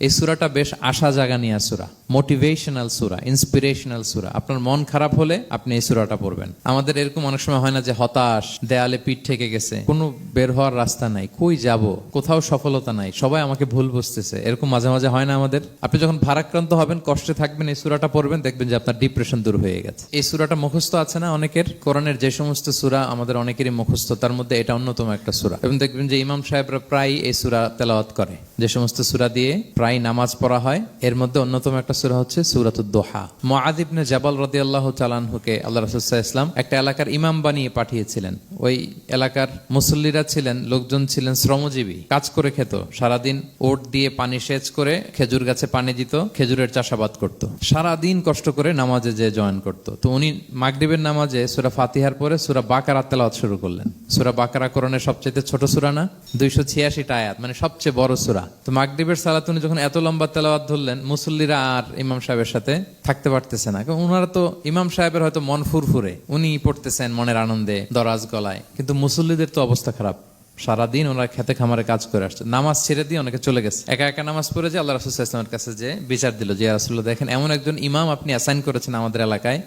এই সূরাটা বেশ আশা জাগানিয়া সূরা, মোটিভেশনাল সূরা, ইন্সপিরেশনাল সূরা। আপনার মন খারাপ হলে আপনি এই সূরাটা পড়বেন। আমাদের এরকম অনেক সময় হয় না যে হতাশ, দেয়ালে পিঠ ঠেকে গেছে, কোনো বের হওয়ার রাস্তা নাই, কই যাব, কোথাও সফলতা নাই, সবাই আমাকে ভুল বুঝতেছে, এরকম মাঝে মাঝে হয় না আমাদের? আপনি যখন ভারাক্রান্ত হবেন, কষ্টে থাকবেন, এই সূরাটা পড়বেন, দেখবেন যে আপনার ডিপ্রেশন দূর হয়ে গেছে। এই সূরাটা মুখস্থ আছে না অনেকের? কোরআনের যে সমস্ত সূরা আমাদের অনেকেরই মুখস্থ, তার মধ্যে এটা অন্যতম একটা সূরা। এবং দেখবেন যে ইমাম সাহেবরা প্রায় এই সূরা তেলাওয়াত করে। যে সমস্ত সূরা দিয়ে প্রায় নামাজ পড়া হয়, এর মধ্যে অন্যতম একটা সূরা হচ্ছে সূরাতুদ দোহা। মুআয ইবনে জাবাল রাদিয়াল্লাহু তাআলা আনহুকে আল্লাহ রাসূল সাল্লাল্লাহু আলাইহি ওয়াসাল্লাম একটা এলাকার ইমাম বানিয়ে পাঠিয়েছিলেন। ওই এলাকার মুসল্লিরা ছিলেন, লোকজন ছিলেন শ্রমজীবী, কাজ করে খেত, সারাদিন ওট দিয়ে পানি সেচ করে খেজুর গাছে পানি দিত, খেজুরের চাষাবাদ করত, সারাদিন কষ্ট করে নামাজে যে জয়েন করত। তো উনি মাগরিবের নামাজে সূরা ফাতিহার পরে সূরা বাকারা তেলাওয়াত শুরু করলেন। সূরা বাকারা কোরআনের সবচেয়ে ছোট সূরা না, 286টা আয়াত, মানে সবচেয়ে বড় সূরা। তো মাগরিবের সালাত উনি যখন এত লম্বা তেলাওয়াত ধরলেন, মুসল্লিরা আর ইমাম সাহেবের সাথে থাকতে পারতেছে না। ওনারা তো, ইমাম সাহেবের হয়তো মন ফুরফুরে, উনি পড়তেছেন মনের আনন্দে দরাজ গলায়, কিন্তু মুসল্লিদের তো অবস্থা খারাপ। সারাদিন ওনারা খেতে খামারে কাজ করে আসছে, নামাজ ছেড়ে দিয়ে অনেকে চলে গেছে, একা একা নামাজ পড়ে যে আল্লাহ রাসূল সাল্লাল্লাহু আলাইহি ওয়াসাল্লামের কাছে যে বিচার দিল যে ইয়া রাসূলুল্লাহ, দেখেন এমন একজন ইমাম আপনি অ্যাসাইন করেছেন আমাদের এলাকায়,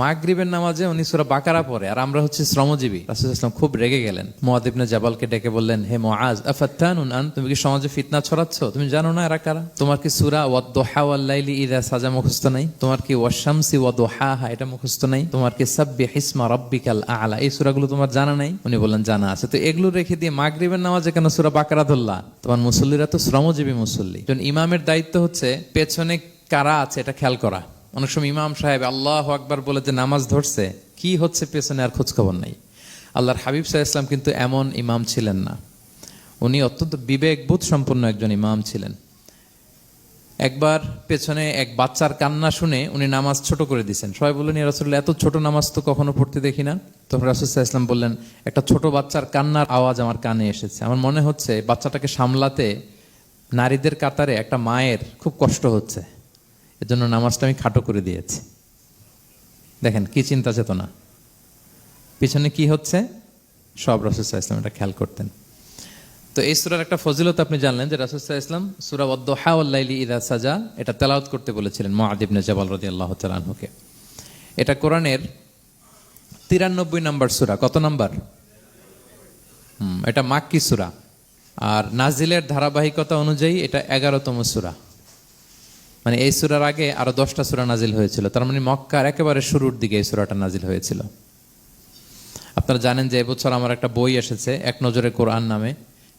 মাগরিবের নামাজে উনি সূরা বাকারা পড়ে, আর আমরা হচ্ছে শ্রমজীবী। রাসূল সাল্লাল্লাহু আলাইহি ওয়াসাল্লাম খুব রেগে গেলেন। মুআয ইবনে জাবালকে ডেকে বললেন, হে মুআয, আফাত্তানুন আন, তুমি কি সমাজে ফিতনা ছড়াচ্ছ? তুমি জানো না এরা কারা? তোমার কি সূরা ওয়াদ-দুহা ওয়াল-লাইলি ইযা সাজা মুখস্থ নাই? তোমার কি ওয়াশ-শামসি ওয়া-দুহাহা এটা মুখস্থ নাই? তোমার কি সাব্বিহিসমা রাব্বিকাল আ'লা, এই সূরাগুলো তোমার জানা নাই? উনি বললেন জানা আছে। তো এগুলো রেখে দিয়ে মাগরিবের নামাজে কেন সূরা বাকারা ধরলা? তোমার মুসল্লিরা তো শ্রমজীবী মুসল্লি। একজন ইমামের দায়িত্ব হচ্ছে পেছনে কারা আছে এটা খেয়াল করা। অনেক সময় ইমাম সাহেব আল্লাহু আকবার বলে যে নামাজ ধরছে, কি হচ্ছে পেছনে আর খোঁজ খবর নাই। আল্লাহর হাবিব সাল্লাল্লাহু আলাইহি ওয়াসাল্লাম কিন্তু এমন ইমাম ছিলেন না, উনি অত্যন্ত বিবেকবোধ সম্পন্ন একজন ইমাম ছিলেন। একবার পেছনে এক বাচ্চার কান্না শুনে উনি নামাজ ছোট করে দিয়েছেন। সবাই বললেন, ইয়া রাসূলুল্লাহ, এত ছোট নামাজ তো কখনো পড়তে দেখি না। তখন রাসূল সাল্লাল্লাহু আলাইহি ওয়াসাল্লাম বললেন, একটা ছোট বাচ্চার কান্নার আওয়াজ আমার কানে এসেছে, আমার মনে হচ্ছে বাচ্চাটাকে সামলাতে নারীদের কাতারে একটা মায়ের খুব কষ্ট হচ্ছে, এজন্য নামাজটা আমি খাটো করে দিয়েছি। দেখেন কি চিন্তা চেতনা, পিছনে কি হচ্ছে সব রাসূল সাল্লাল্লাহু আলাইহি ওয়াসাল্লাম এটা খেয়াল করতেন। তো এই সূরার একটা ফজিলত আপনি জানলেন যে রাসূল সাল্লাল্লাহু আলাইহি ওয়াসাল্লাম সূরা ওয়াদ-দুহা ওয়াল-লাইলি ইযা সাজা এটা তেলাওয়াত করতে বলেছিলেন মুআয ইবনে জাবাল রাদিয়াল্লাহু তাআলা আনহুকে। এটা কোরআনের 93 নম্বর সূরা। কত নাম্বার? এটা মাক্কি সূরা, আর নাজিলের ধারাবাহিকতা অনুযায়ী এটা 11তম সূরা। মানে এই সূরার আগে আরো 10টা সূরা নাজিল হয়েছিল, তার মানে মক্কার একেবারে শুরুর দিকে এই সূরাটা নাজিল হয়েছিল। আপনারা জানেন যে এবছর আমার একটা বই এসেছে এক নজরে কোরআন নামে,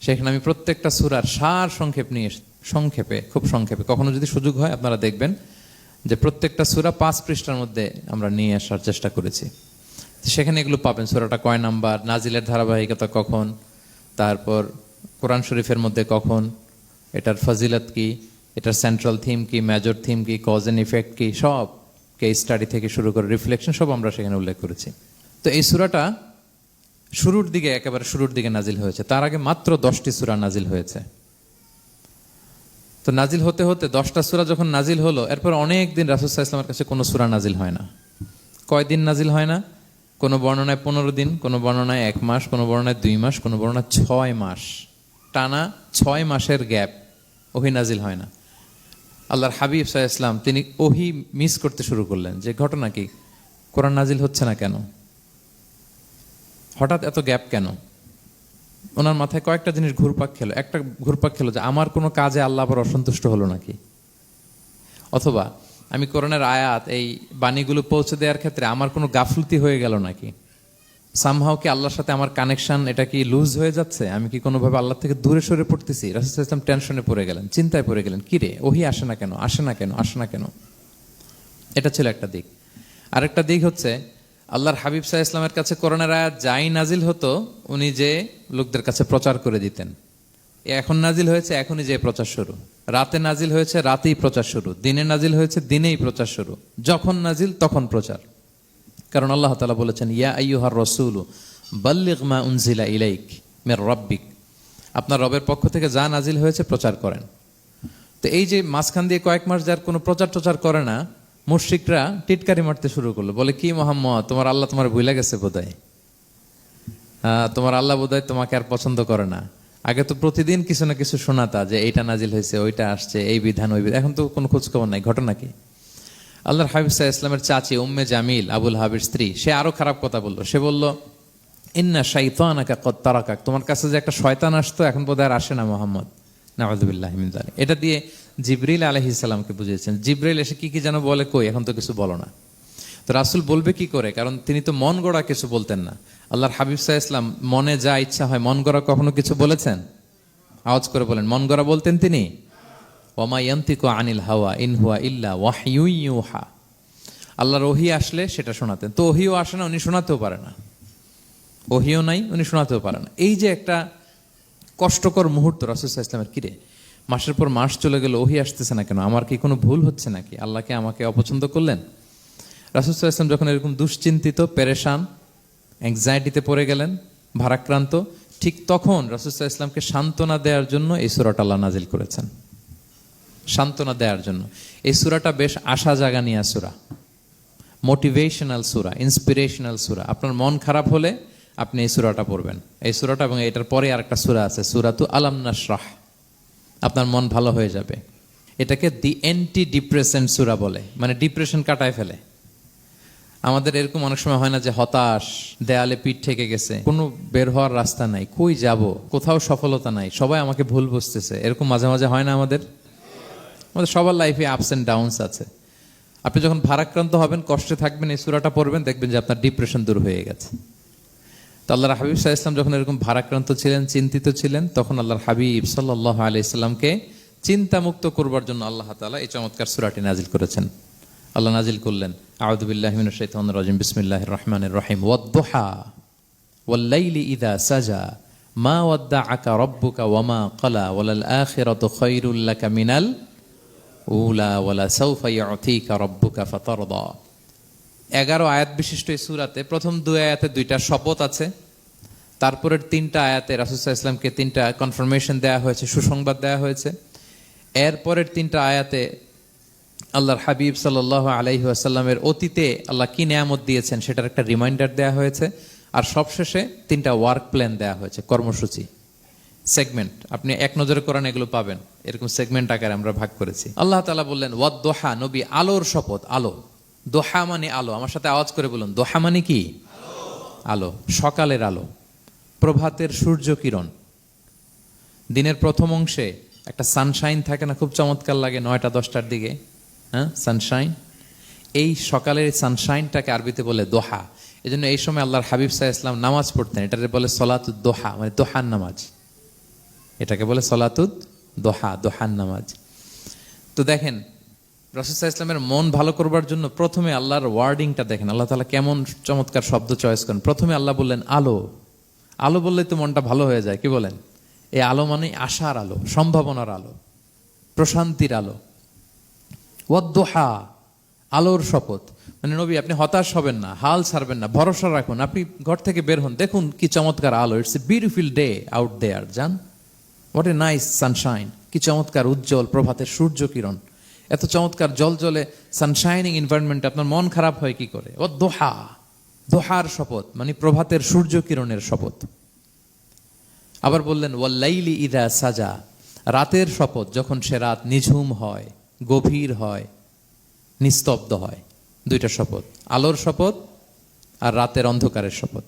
সেখানে আমি প্রত্যেকটা সূরার সার সংক্ষেপ নিয়ে সংক্ষেপে, খুব সংক্ষেপে, কখনো যদি সুযোগ হয় আপনারা দেখবেন যে প্রত্যেকটা সূরা 5 পৃষ্ঠার মধ্যে আমরা নিয়ে আসার চেষ্টা করেছি। সেখানে এগুলো পাবেন, সূরাটা কয় নাম্বার, নাজিলের ধারাবাহিকতা কখন, তারপর কোরআন শরীফের মধ্যে কখন, এটার ফজিলত কি, এটার সেন্ট্রাল থিম কি, মেজর থিম কি, কজ এন্ড ইফেক্ট কি, সব কেস স্টাডি থেকে শুরু করে রিফ্লেকশন সব আমরা সেখানে উল্লেখ করেছি। তো এই সূরাটা শুরুর দিকে, একেবারে শুরুর দিকে নাজিল হয়েছে। তার আগে মাত্র 10টি সূরা নাজিল হয়েছে। তো নাজিল হতে হতে 10টা সূরা যখন নাজিল হলো, এরপর অনেক দিন রাসূল সাল্লাল্লাহু আলাইহি ওয়াসাল্লামের কাছে কোনো সূরা নাজিল হয় না। কয়দিন নাজিল হয় না? কোনো বর্ণনায় 15 দিন, কোনো বর্ণনায় 1 মাস, কোনো বর্ণনায় 2 মাস, কোনো বর্ণনায় 6 মাস, টানা 6 মাসের গ্যাপ ওহী নাজিল হয় না। আল্লাহর হাবিব সাল্লাল্লাহু আলাইহি ওয়াসাল্লাম তিনি ওহী মিস করতে শুরু করলেন, যে ঘটনা কি, কোরআন নাজিল হচ্ছে না কেন, হঠাৎ এত গ্যাপ কেন? ওনার মাথায় কয়েকটা জিনিস ঘুরপাক খেলো। একটা ঘুরপাক খেলো যে আমার কোনো কাজে আল্লাহ আবার অসন্তুষ্ট হলো নাকি, অথবা আমি কোরআনের আয়াত, এই বাণীগুলো পৌঁছে দেওয়ার ক্ষেত্রে আমার কোনো গাফলতি হয়ে গেল নাকি, সামহাও কি আল্লাহর সাথে আমার কানেকশন এটা কি লুজ হয়ে যাচ্ছে, আমি কি কোনোভাবে আল্লাহ থেকে দূরে সরে পড়তেছি। রাসূল সাল্লাল্লাহু আলাইহি ওয়াসাল্লাম টেনশনে পড়ে গেলেন, চিন্তায় পড়ে গেলেন, কি রে ওহী আসে না কেন, আসে না কেন, আসে না কেন। এটা ছিল একটা দিক। আরেকটা দিক হচ্ছে আল্লাহর হাবিব সাল্লাল্লাহু আলাইহি ওয়াসাল্লামের কাছে কোরআনের আয়াত যাই নাজিল হতো উনি যে লোকদের কাছে প্রচার করে দিতেন। এখন নাজিল হয়েছে এখনই যে প্রচার শুরু, রাতে নাজিল হয়েছে রাতেই প্রচার শুরু, দিনে নাজিল হয়েছে দিনেই প্রচার শুরু, যখন নাজিল তখন প্রচার। কারণ আল্লাহ তাআলা বলেছেন, ইয়া আইয়ুহার রাসূলু বাল্লিগ মা উনজিলা ইলাইক মির রাব্বিক, আপনার রবের পক্ষ থেকে যা নাজিল হয়েছে প্রচার করেন। তো এই যে মাঝখান দিয়ে কয়েক মাস যার কোনো প্রচার টচার করে না, মুশরিকরা টিটকারি মারতে শুরু করলো, বলে কি মুহাম্মদ, তোমার আল্লাহ তোমার ভুলে গেছে বোধহয়, তোমার আল্লাহ বোধহয় তোমাকে আর পছন্দ করে না। আগে তো প্রতিদিন কিছু না কিছু শোনাতা যে এইটা নাজিল হয়েছে, ওইটা আসছে, এই বিধান ওই বিধান। এখন তো কোনো খোঁজখবর নাই। ঘটনা কি? আল্লাহর হাবিব সাল্লাল্লাহু আলাইহি ওয়াসাল্লামের চাচি উম্মে জামিল, আবুল হাবির স্ত্রী, সে আরো খারাপ কথা বললো। সে বলল, ইন্না শাইতানাকা কদ তারাকাক, তোমার কাছে যে একটা শয়তান আসতো এখন বোধহয় আর আসে না মুহাম্মদ, নাউযুবিল্লাহি মিন যালিক। এটা দিয়ে জিবরিল আলাইহিস সালামকে বুঝিয়েছেন। জিবরিল এসে কি যেন বলে, কই এখন তো কিছু বলো না। তো রাসূল বলবে কি করে? কারণ তিনি তো মন গড়া কিছু বলতেন না। আল্লাহর হাবিব সাল্লাল্লাহু আলাইহি ওয়াসাল্লাম মনে যা ইচ্ছা হয়, মন গড়া কখনো কিছু বলেছেন? আওয়াজ করে বলেন, মন গড়া বলতেন তিনি? ওয়ামা ইয়ানতিকু আনিল হাওয়া ইন হুয়া ইল্লা ওয়াহয়ু ইউহা। আল্লাহর ওহী আসলে সেটা শোনাতেন। তো ওহীও আসে না, উনি শোনাতেও পারে না। ওহীও নাই, উনি শোনাতেও পারে না। এই যে একটা কষ্টকর মুহূর্ত রাসূল সাল্লাল্লাহু আলাইহি ওয়াসাল্লামের, কিরে মাসের পর মাস চলে গেল, ওহী আসতেছে না কেন? আমার কি কোনো ভুল হচ্ছে নাকি? আল্লাহকে আমাকে অপছন্দ করলেন? রাসূল সাল্লাল্লাহু আলাইহি ওয়াসাল্লাম যখন এরকম দুশ্চিন্তিত, পেরেশান, অ্যাংজাইটিতে পড়ে গেলেন, ভারাক্রান্ত, ঠিক তখন রাসূল সাল্লাল্লাহু আলাইহি ওয়াসাল্লামকে সান্ত্বনা দেওয়ার জন্য এই সূরাটা আল্লাহ নাজিল করেছেন। সান্ত্বনা দেওয়ার জন্য। এই সূরাটা বেশ আশা জাগানিয়া সূরা, মোটিভেশনাল সূরা, ইন্সপিরেশনাল সূরা। আপনার মন খারাপ হলে আপনি এই সূরাটা পড়বেন। এই সূরাটা এবং এটার পরে আরেকটা সূরা আছে, সূরাতু আলাম নাশরাহ। আপনার মন ভালো হয়ে যাবে। এটাকে দি অ্যান্টি ডিপ্রেসেন্ট সূরা বলে, মানে ডিপ্রেশন কাটায় ফেলে। আমাদের এরকম অনেক সময় হয় না যে হতাশ, দেয়ালে পিঠ ঠেকে গেছে, কোনো বের হওয়ার রাস্তা নাই, কই যাব, কোথাও সফলতা নাই, সবাই আমাকে ভুল বুঝতেছে, এরকম মাঝে মাঝে হয় না? আমাদের সবার লাইফে আপস এন্ড ডাউনস আছে। আপনি যখন ভারাক্রান্ত হবেন, কষ্টে থাকবেন, এই সূরাটা পড়বেন, দেখবেন যে আপনার ডিপ্রেশন দূর হয়ে গেছে। তো আল্লাহর হাবিব সাল্লাল্লাহু আলাইহি ওয়াসাল্লাম যখন এরকম ভারাক্রান্ত ছিলেন, চিন্তিত ছিলেন, তখন আল্লাহর হাবিব সাল্লাল্লাহু আলাইহি ওয়াসাল্লামকে চিন্তামুক্ত করবার জন্য আল্লাহ তাআলা এই চমৎকার সূরাটি নাজিল করেছেন। আল্লাহ নাজিল করলেন, আউযু বিল্লাহি মিনাশ শাইতানির রাজিম, বিসমিল্লাহির রহমানির রহিম, ওয়াদ-দুহা ওয়াল-লাইলি ইযা সাজা মা ওয়াদ্দাআকা রাব্বুকা ওয়া মা ক্বালা ওয়ালাল আখিরাতু খায়রুল লাকা মিনাল উলা ওয়ালা সাউফা ইউতিকা রাব্বুকা ফাতারদা। 11 আয়াত বিশিষ্ট এই সূরাতে প্রথম 2 আয়াতে 2টা শপথ আছে। তারপরের 3টা আয়াতে রাসূল সাল্লাল্লাহু আলাইহি ওয়াসাল্লামকে 3টা কনফার্মেশন দেওয়া হয়েছে, সুসংবাদ দেওয়া হয়েছে। এরপরের 3টা আয়াতে আল্লাহর হাবিব সাল্লাল্লাহু আলাইহি ওয়াসাল্লামের অতীতে আল্লাহ কি নিয়ামত দিয়েছেন সেটার একটা রিমাইন্ডার দেওয়া হয়েছে। আর সবশেষে 3টা ওয়ার্ক প্ল্যান দেওয়া হয়েছে, কর্মসূচি, সেগমেন্ট। আপনি এক নজরে কোরআন এগুলো পাবেন, এরকম সেগমেন্ট আকারে আমরা ভাগ করেছি। আল্লাহ তাআলা বললেন, ওয়াদ-দুহা, নবী আলোর শপথ। আলো, দোহা মানে আলো। আমার সাথে আওয়াজ করে বলুন, দোহা মানে কি? আলো, সকালের আলো, প্রভাতের সূর্য কিরণ। দিনের প্রথম অংশে একটা সানশাইন থাকে না, খুব চমৎকার লাগে 9টা 10টার দিকে, হ্যাঁ, সানশাইন। এই সকালের সানশাইনটাকে আরবিতে বলে দোহা। এই জন্য এই সময় আল্লাহর হাবিব সাল্লাল্লাহু আলাইহি ওয়াসাল্লাম নামাজ পড়তেন, এটাকে বলে সলাতুদ দোহা, মানে দোহার নামাজ। এটাকে বলে সলাতুদ দোহা, দোহার নামাজ। তো দেখেন, রাসূল সাল্লাল্লাহু আলাইহি ওয়াসাল্লামের মন ভালো করবার জন্য প্রথমে আল্লাহর ওয়ার্ডিংটা দেখেন, আল্লাহ তাআলা কেমন চমৎকার শব্দ চয়েস করেন। প্রথমে আল্লাহ বললেন আলো। আলো বললেই তো মনটা ভালো হয়ে যায়, কি বলেন? এই আলো মানে আশার আলো, সম্ভাবনার আলো, প্রশান্তির আলো। ওয়াদ-দুহা, আলোর শপথ। মানে নবী, আপনি হতাশ হবেন না, হাল ছাড়বেন না, ভরসা রাখুন। আপনি ঘর থেকে বের হন, দেখুন কি চমৎকার আলো। It's a beautiful day out there. যান, হোয়াট এ নাইস সানশাইন, কি চমৎকার উজ্জ্বল প্রভাতের সূর্য কিরণ। এত চমৎকার জলজলে সানশাইনিং এনভায়রনমেন্ট, আপনার মন খারাপ হয় কি করে? ওয়াদ-দুহা, দোহার শপথ, মানে প্রভাতের সূর্য কিরণের শপথ। আবার বললেন ওয়াল-লাইলি ইযা সাজা, রাতের শপথ, যখন সে রাত নিঝুম হয়, গভীর হয়, নিস্তব্ধ হয়। 2টা শপথ, আলোর শপথ আর রাতের অন্ধকারের শপথ।